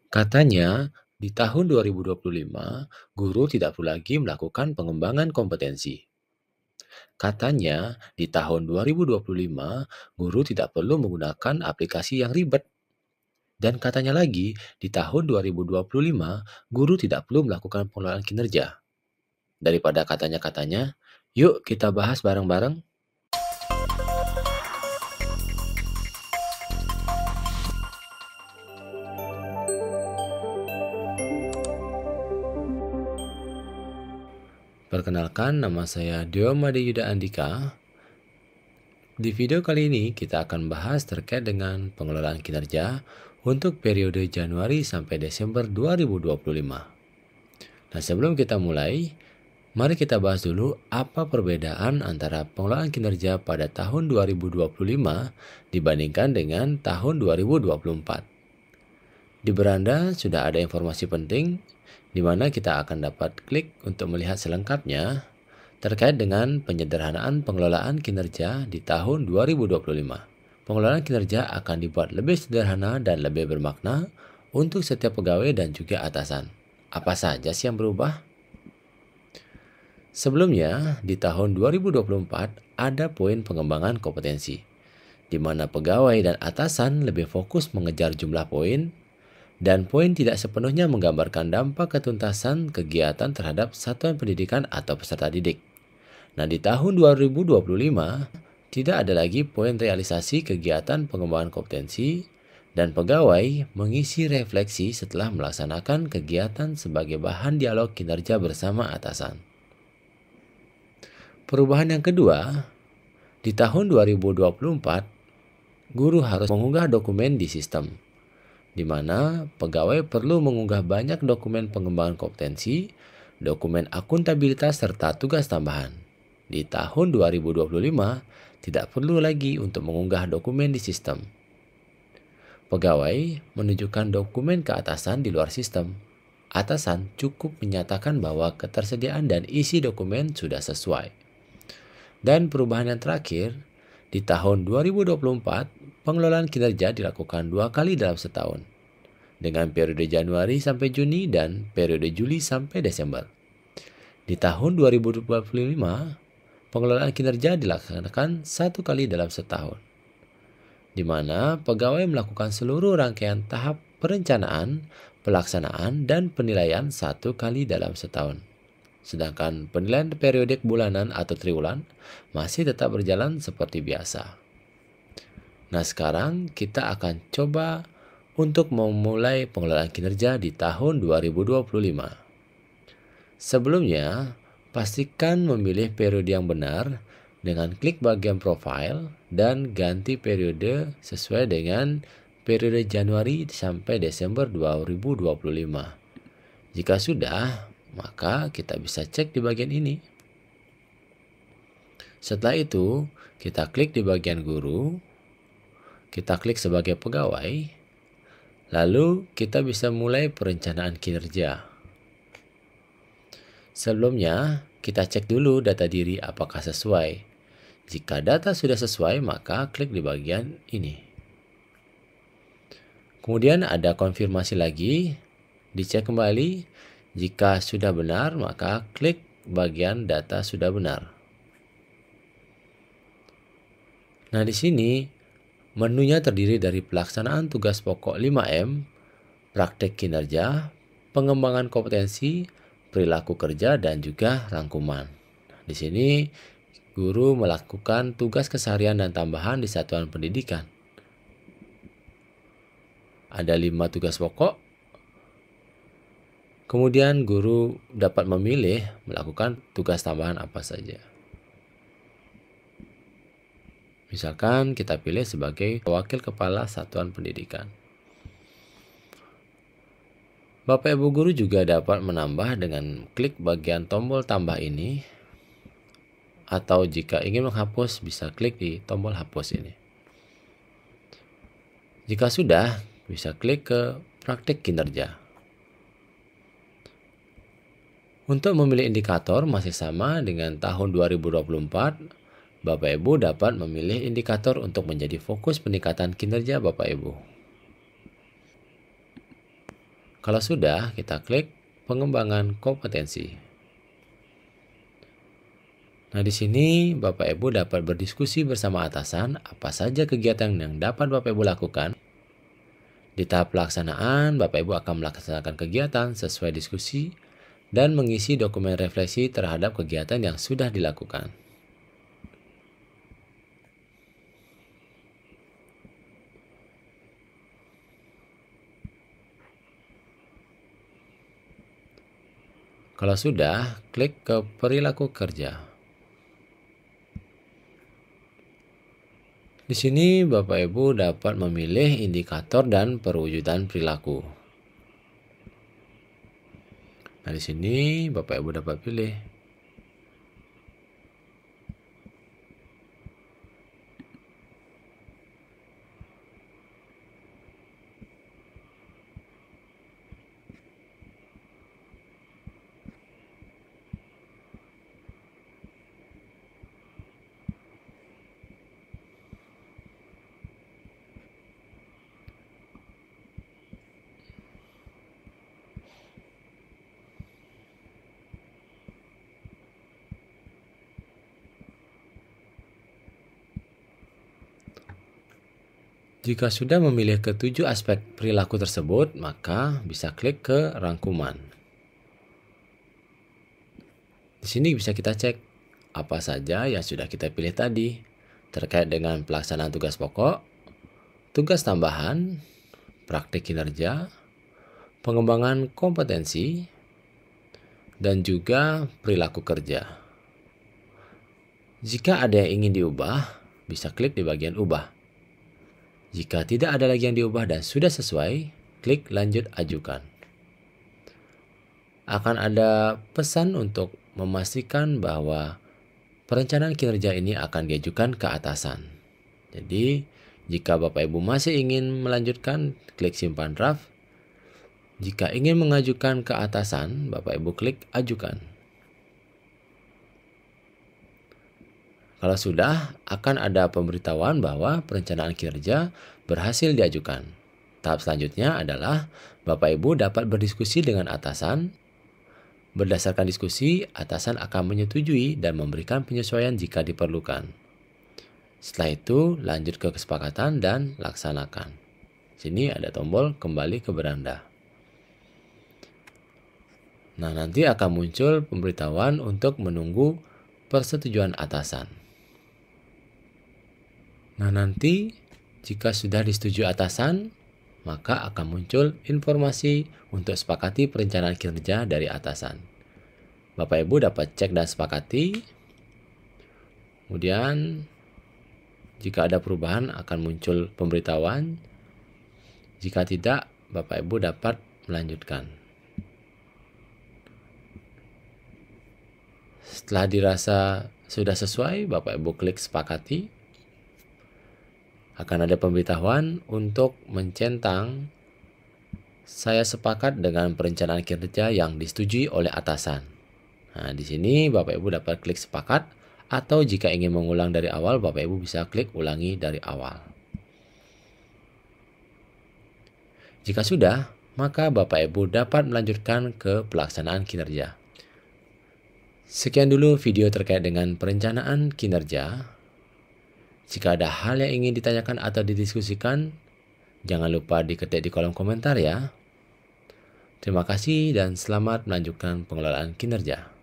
Katanya, di tahun 2025, guru tidak perlu lagi melakukan pengembangan kompetensi. Katanya, di tahun 2025, guru tidak perlu menggunakan aplikasi yang ribet. Dan katanya lagi, di tahun 2025, guru tidak perlu melakukan pengelolaan kinerja. Daripada katanya-katanya, yuk kita bahas bareng-bareng. Perkenalkan, nama saya Diomade Yuda Andika. Di video kali ini kita akan bahas terkait dengan pengelolaan kinerja untuk periode Januari sampai Desember 2025. Nah, sebelum kita mulai, mari kita bahas dulu apa perbedaan antara pengelolaan kinerja pada tahun 2025 dibandingkan dengan tahun 2024. Di beranda sudah ada informasi penting di mana kita akan dapat klik untuk melihat selengkapnya terkait dengan penyederhanaan pengelolaan kinerja di tahun 2025. Pengelolaan kinerja akan dibuat lebih sederhana dan lebih bermakna untuk setiap pegawai dan juga atasan. Apa saja sih yang berubah? Sebelumnya, di tahun 2024 ada poin pengembangan kompetensi, di mana pegawai dan atasan lebih fokus mengejar jumlah poin, dan poin tidak sepenuhnya menggambarkan dampak ketuntasan kegiatan terhadap satuan pendidikan atau peserta didik. Nah, di tahun 2025, tidak ada lagi poin realisasi kegiatan pengembangan kompetensi dan pegawai mengisi refleksi setelah melaksanakan kegiatan sebagai bahan dialog kinerja bersama atasan. Perubahan yang kedua, di tahun 2024, guru harus mengunggah dokumen di sistem, di mana pegawai perlu mengunggah banyak dokumen pengembangan kompetensi, dokumen akuntabilitas, serta tugas tambahan. Di tahun 2025, tidak perlu lagi untuk mengunggah dokumen di sistem. Pegawai menunjukkan dokumen ke atasan di luar sistem. Atasan cukup menyatakan bahwa ketersediaan dan isi dokumen sudah sesuai. Dan perubahan yang terakhir, di tahun 2024, pengelolaan kinerja dilakukan 2 kali dalam setahun, dengan periode Januari sampai Juni dan periode Juli sampai Desember. Di tahun 2025, pengelolaan kinerja dilaksanakan 1 kali dalam setahun, di mana pegawai melakukan seluruh rangkaian tahap perencanaan, pelaksanaan, dan penilaian 1 kali dalam setahun. Sedangkan penilaian periodik bulanan atau triwulan masih tetap berjalan seperti biasa. Nah, sekarang kita akan coba untuk memulai pengelolaan kinerja di tahun 2025. Sebelumnya, pastikan memilih periode yang benar dengan klik bagian profile dan ganti periode sesuai dengan periode Januari sampai Desember 2025. Jika sudah, maka kita bisa cek di bagian ini. Setelah itu, kita klik di bagian guru, kita klik sebagai pegawai, lalu kita bisa mulai perencanaan kinerja. Sebelumnya, kita cek dulu data diri apakah sesuai. Jika data sudah sesuai, maka klik di bagian ini. Kemudian ada konfirmasi lagi, dicek kembali. Jika sudah benar, maka klik bagian data sudah benar. Nah, di sini menunya terdiri dari pelaksanaan tugas pokok 5M, praktek kinerja, pengembangan kompetensi, perilaku kerja, dan juga rangkuman. Di sini guru melakukan tugas keseharian dan tambahan di satuan pendidikan. Ada 5 tugas pokok. Kemudian guru dapat memilih melakukan tugas tambahan apa saja. Misalkan kita pilih sebagai wakil kepala satuan pendidikan. Bapak Ibu guru juga dapat menambah dengan klik bagian tombol tambah ini, atau jika ingin menghapus bisa klik di tombol hapus ini. Jika sudah, bisa klik ke praktik kinerja. Untuk memilih indikator masih sama dengan tahun 2024, Bapak Ibu dapat memilih indikator untuk menjadi fokus peningkatan kinerja Bapak Ibu. Kalau sudah, kita klik pengembangan kompetensi. Nah, di sini Bapak Ibu dapat berdiskusi bersama atasan apa saja kegiatan yang dapat Bapak Ibu lakukan. Di tahap pelaksanaan, Bapak Ibu akan melaksanakan kegiatan sesuai diskusi dan mengisi dokumen refleksi terhadap kegiatan yang sudah dilakukan. Kalau sudah, klik ke perilaku kerja. Di sini Bapak Ibu dapat memilih indikator dan perwujudan perilaku. Nah, di sini Bapak Ibu dapat pilih. Jika sudah memilih ketujuh aspek perilaku tersebut, maka bisa klik ke rangkuman. Di sini bisa kita cek apa saja yang sudah kita pilih tadi terkait dengan pelaksanaan tugas pokok, tugas tambahan, praktik kinerja, pengembangan kompetensi, dan juga perilaku kerja. Jika ada yang ingin diubah, bisa klik di bagian ubah. Jika tidak ada lagi yang diubah dan sudah sesuai, klik lanjut ajukan. Akan ada pesan untuk memastikan bahwa perencanaan kinerja ini akan diajukan ke atasan. Jadi, jika Bapak Ibu masih ingin melanjutkan, klik simpan draft. Jika ingin mengajukan ke atasan, Bapak Ibu klik ajukan. Kalau sudah, akan ada pemberitahuan bahwa perencanaan kinerja berhasil diajukan. Tahap selanjutnya adalah Bapak Ibu dapat berdiskusi dengan atasan. Berdasarkan diskusi, atasan akan menyetujui dan memberikan penyesuaian jika diperlukan. Setelah itu, lanjut ke kesepakatan dan laksanakan. Sini ada tombol kembali ke beranda. Nah, nanti akan muncul pemberitahuan untuk menunggu persetujuan atasan. Nah, nanti jika sudah disetujui atasan, maka akan muncul informasi untuk sepakati perencanaan kinerja dari atasan. Bapak Ibu dapat cek dan sepakati. Kemudian, jika ada perubahan akan muncul pemberitahuan. Jika tidak, Bapak Ibu dapat melanjutkan. Setelah dirasa sudah sesuai, Bapak Ibu klik sepakati. Akan ada pemberitahuan untuk mencentang saya sepakat dengan perencanaan kinerja yang disetujui oleh atasan. Nah, di sini Bapak Ibu dapat klik sepakat, atau jika ingin mengulang dari awal, Bapak Ibu bisa klik ulangi dari awal. Jika sudah, maka Bapak Ibu dapat melanjutkan ke pelaksanaan kinerja. Sekian dulu video terkait dengan perencanaan kinerja. Jika ada hal yang ingin ditanyakan atau didiskusikan, jangan lupa diketik di kolom komentar ya. Terima kasih dan selamat melanjutkan pengelolaan kinerja.